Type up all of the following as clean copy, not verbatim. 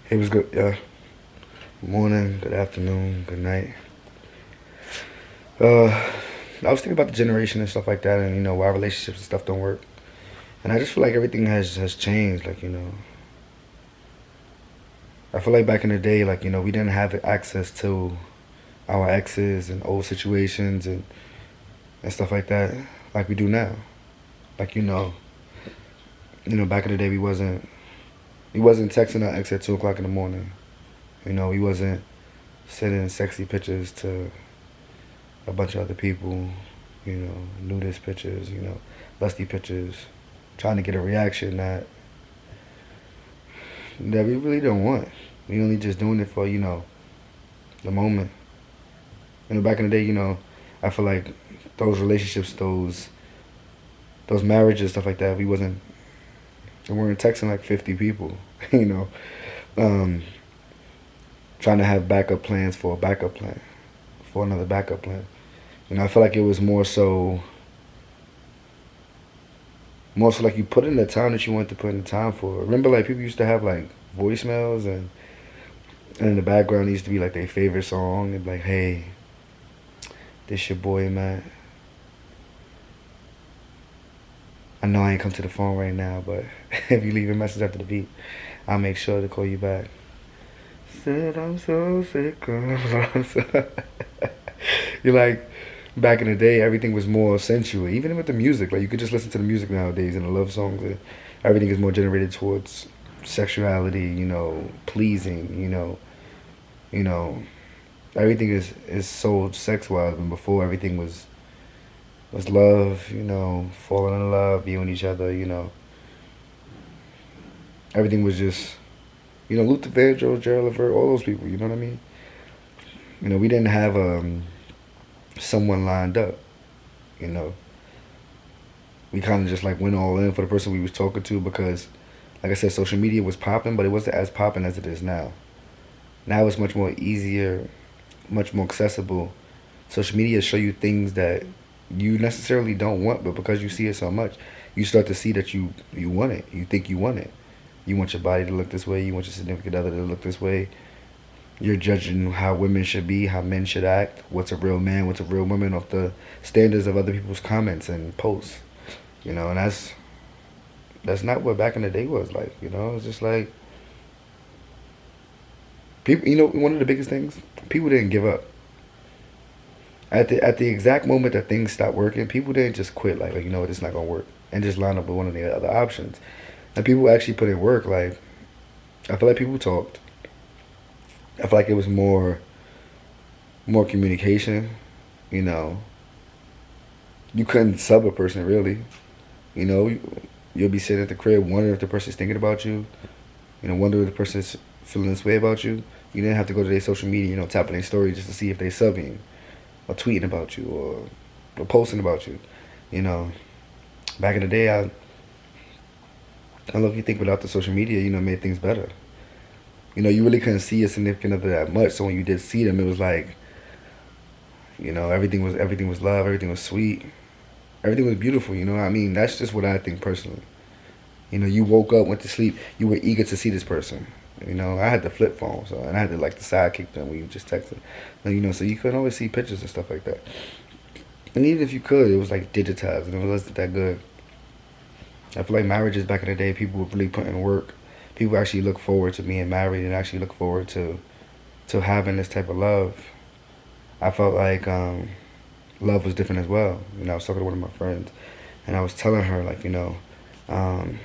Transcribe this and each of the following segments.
It was good. Yeah. Good morning, good afternoon, good night. Uh, I was thinking about the generation and stuff like that, and why relationships and stuff don't work. And I just feel like everything has changed. Like I feel like back in the day, like we didn't have access to our exes and old situations and stuff like that, like we do now. Like back in the day we wasn't texting our ex at 2 o'clock in the morning. We wasn't sending sexy pictures to a bunch of other people, nudist pictures, lusty pictures, trying to get a reaction that we really don't want. We only just doing it for, the moment. Back in the day, I feel like those relationships, those marriages, stuff like that, we weren't texting like 50 people, um, trying to have backup plans for a backup plan, for another backup plan. I feel like it was more so like you put in the time that you want to put in the time for. Remember, like people used to have like voicemails, and in the background it used to be like their favorite song. It'd be like, "Hey, this your boy, man. I know I ain't come to the phone right now, but if you leave a message after the beat, I'll make sure to call you back." Said I'm so sick of You're like, back in the day, everything was more sensual. Even with the music, like you could just listen to the music nowadays and the love songs. Everything is more generated towards sexuality. Pleasing. You know, everything is sold sex wise. And before everything was love. Falling in love, viewing each other. Everything was just Luther Vandross, Gerald Levert, all those people. You know what I mean? We didn't have someone lined up. You know, we kind of just like went all in for the person we was talking to because, like I said, social media was popping, but it wasn't as popping as it is now. Now it's much more easier, much more accessible. Social media show you things that you necessarily don't want, but because you see it so much, you start to see that you want it. You think you want it. You want your body to look this way. You want your significant other to look this way. You're judging how women should be, how men should act, what's a real man, what's a real woman off the standards of other people's comments and posts. And that's not what back in the day was like. It's just like people. One of the biggest things, people didn't give up. At the exact moment that things stopped working, people didn't just quit. Like you know what, it's not gonna work, and just line up with one of the other options. And people actually put in work. Like I feel like people talked. I feel like it was more communication. You know, you couldn't sub a person really. You know, you'll be sitting at the crib wondering if the person's thinking about you. Wondering if the person's feeling this way about you. You didn't have to go to their social media, tapping their story just to see if they subbing or tweeting about you or posting about you. You know, back in the day, I don't know if you think without the social media, made things better. You really couldn't see a significant other that much. So when you did see them, it was like, everything was love, everything was sweet, everything was beautiful. I mean, that's just what I think personally. You woke up, went to sleep, you were eager to see this person. I had the flip phone, so and I had the like the sidekick thing where you just texted. So you couldn't always see pictures and stuff like that. And even if you could, it was like digitized and it wasn't that good. I feel like marriages back in the day, people were really putting work. People actually look forward to being married and actually look forward to having this type of love. I felt like love was different as well. I was talking to one of my friends, and I was telling her like, um,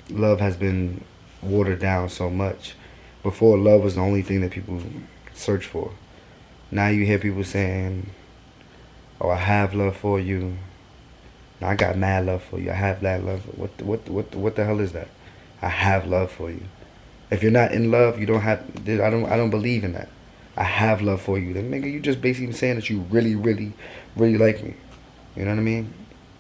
love has been watered down so much. Before, love was the only thing that people search for. Now you hear people saying, "Oh, I have love for you. I got mad love for you. I have that love." What the hell is that? I have love for you. If you're not in love, you don't have. I don't believe in that. I have love for you. Then nigga, you just basically saying that you really, really, really like me. You know what I mean?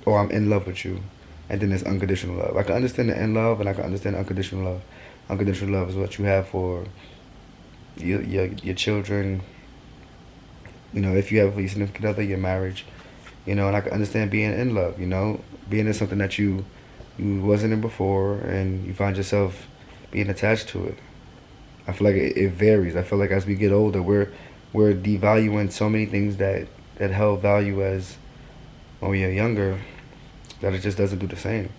Or I'm in love with you. And then there's unconditional love. I can understand the in love, and I can understand unconditional love. Unconditional love is what you have for your children. If you have a significant other, your marriage. And I can understand being in love. Being in something that you wasn't in before, and you find yourself being attached to it. I feel like it varies. I feel like as we get older, we're devaluing so many things that held value as when we were younger, that it just doesn't do the same.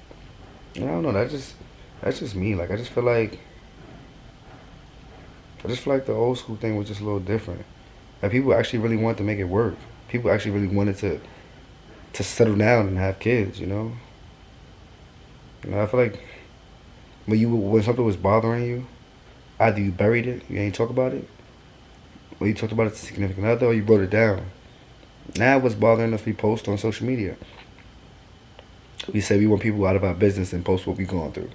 And I don't know. That's just me. Like I just feel like the old school thing was just a little different. Like people actually really wanted to make it work. People actually really wanted to settle down and have kids. I feel like when something was bothering you, either you buried it, you ain't talk about it, or you talked about it to significant other, or you wrote it down. Now what's bothering us, we post on social media. We say we want people out of our business and post what we going through.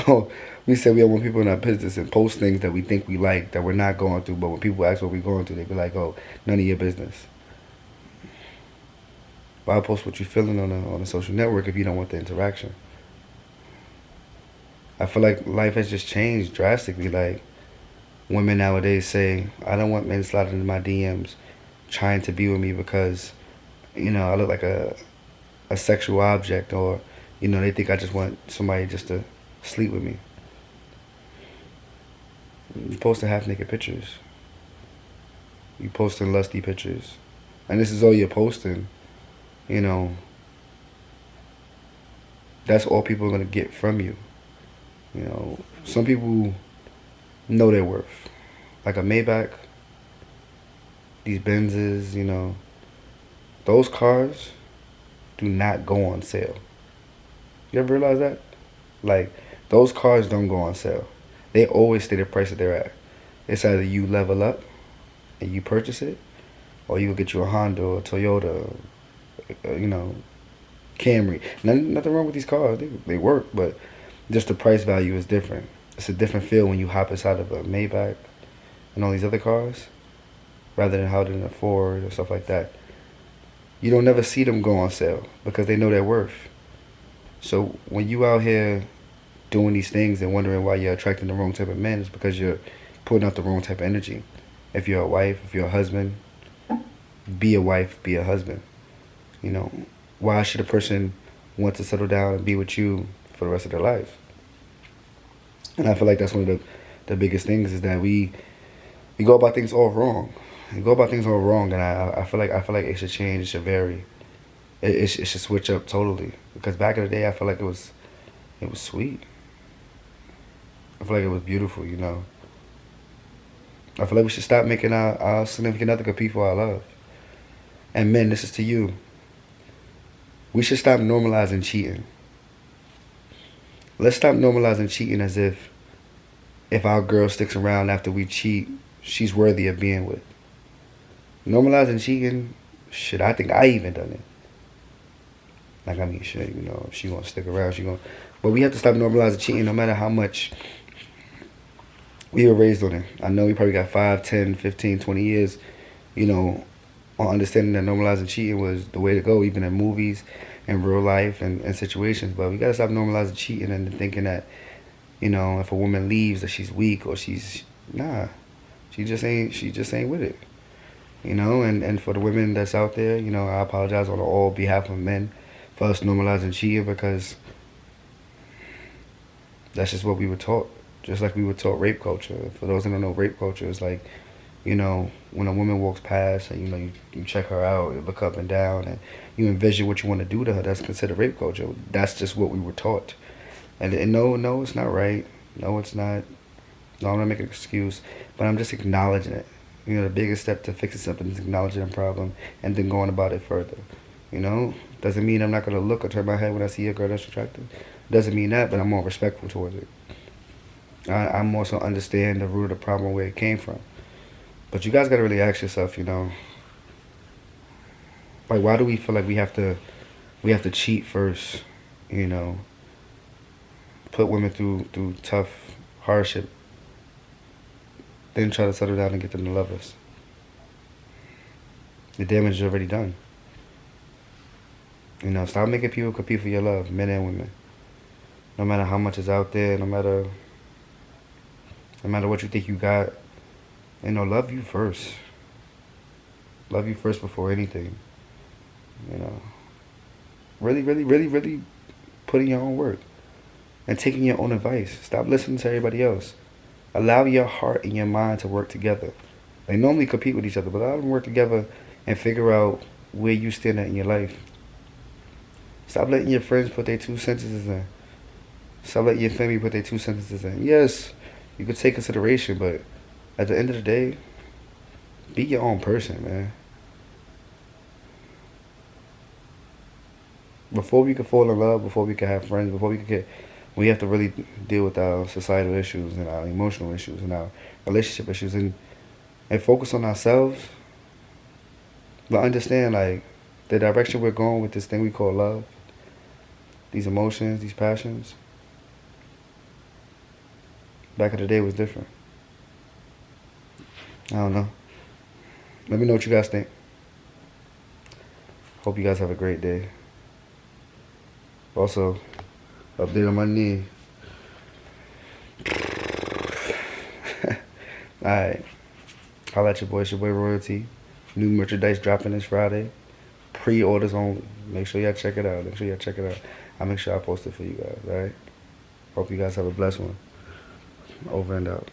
Oh, we say we don't want people in our business and post things that we think we like that we're not going through. But when people ask what we're going through, they be like, "Oh, none of your business." Why post what you're feeling on a social network if you don't want the interaction? I feel like life has just changed drastically. Like women nowadays say, "I don't want men sliding into my DMs, trying to be with me because I look like a sexual object, or they think I just want somebody just to sleep with me." You posting half naked pictures. You posting lusty pictures, and this is all you're posting. You know, that's all people are gonna get from you. Some people know their worth. Like a Maybach, these Benzes, those cars do not go on sale. You ever realize that? Like, those cars don't go on sale. They always stay the price that they're at. It's either you level up and you purchase it, or you get you a Honda or a Toyota, Camry. Nothing wrong with these cars. They work, but just the price value is different. It's a different feel when you hop inside of a Maybach and all these other cars, rather than hopping in a Ford or stuff like that. You don't never see them go on sale because they know their worth. So when you out here doing these things and wondering why you're attracting the wrong type of men, it's because you're putting out the wrong type of energy. If you're a wife, if you're a husband, be a wife, be a husband. Why should a person want to settle down and be with you for the rest of their life? And I feel like that's one of the biggest things is that we go about things all wrong. We go about things all wrong, and I feel like it should change. It should vary. It should switch up totally. Because back in the day, I feel like it was sweet. I feel like it was beautiful. I feel like we should stop making our significant other compete for our love. And men, this is to you. We should stop normalizing cheating. Let's stop normalizing cheating as if our girl sticks around after we cheat, she's worthy of being with. Normalizing cheating, shit, I think I even done it. Like, I mean, shit, if she gonna stick around, she gonna... But we have to stop normalizing cheating no matter how much we were raised on it. I know we probably got 5, 10, 15, 20 years, on understanding that normalizing cheating was the way to go, even in movies and real life and situations. But we gotta stop normalizing cheating and thinking that, if a woman leaves that she's weak or nah, she just ain't with it. And for the women that's out there, I apologize on all behalf of men for us normalizing cheating, because that's just what we were taught. Just like we were taught rape culture. For those that don't know, rape culture is like, when a woman walks past and, you check her out, you look up and down, and you envision what you want to do to her, that's considered rape culture. That's just what we were taught. And no, it's not right. No, it's not. No, I'm not making an excuse, but I'm just acknowledging it. The biggest step to fixing something is acknowledging a problem and then going about it further. Doesn't mean I'm not going to look or turn my head when I see a girl that's attractive. Doesn't mean that, but I'm more respectful towards it. I'm also understand the root of the problem, where it came from. But you guys got to really ask yourself, like, why do we feel like we have to cheat first, put women through tough hardship, then try to settle down and get them to love us? The damage is already done. Stop making people compete for your love, men and women. No matter how much is out there, no matter what you think you got, love you first. Love you first before anything. Really, really, really, really put in your own work. and taking your own advice. Stop listening to everybody else. Allow your heart and your mind to work together. They normally compete with each other, but allow them to work together and figure out where you stand at in your life. Stop letting your friends put their 2 sentences in. Stop letting your family put their 2 sentences in. Yes, you could take consideration, but at the end of the day, be your own person, man. Before we could fall in love, before we could have friends, before we could get, we have to really deal with our societal issues and our emotional issues and our relationship issues and focus on ourselves. But understand, like, the direction we're going with this thing we call love, these emotions, these passions, back in the day was different. I don't know. Let me know what you guys think. Hope you guys have a great day. Also, update on my knee. Alright. Holla at your boy. It's your boy Royalty. New merchandise dropping this Friday. Pre-orders on. Make sure y'all check it out. I'll make sure I post it for you guys. Alright. Hope you guys have a blessed one. Over and out.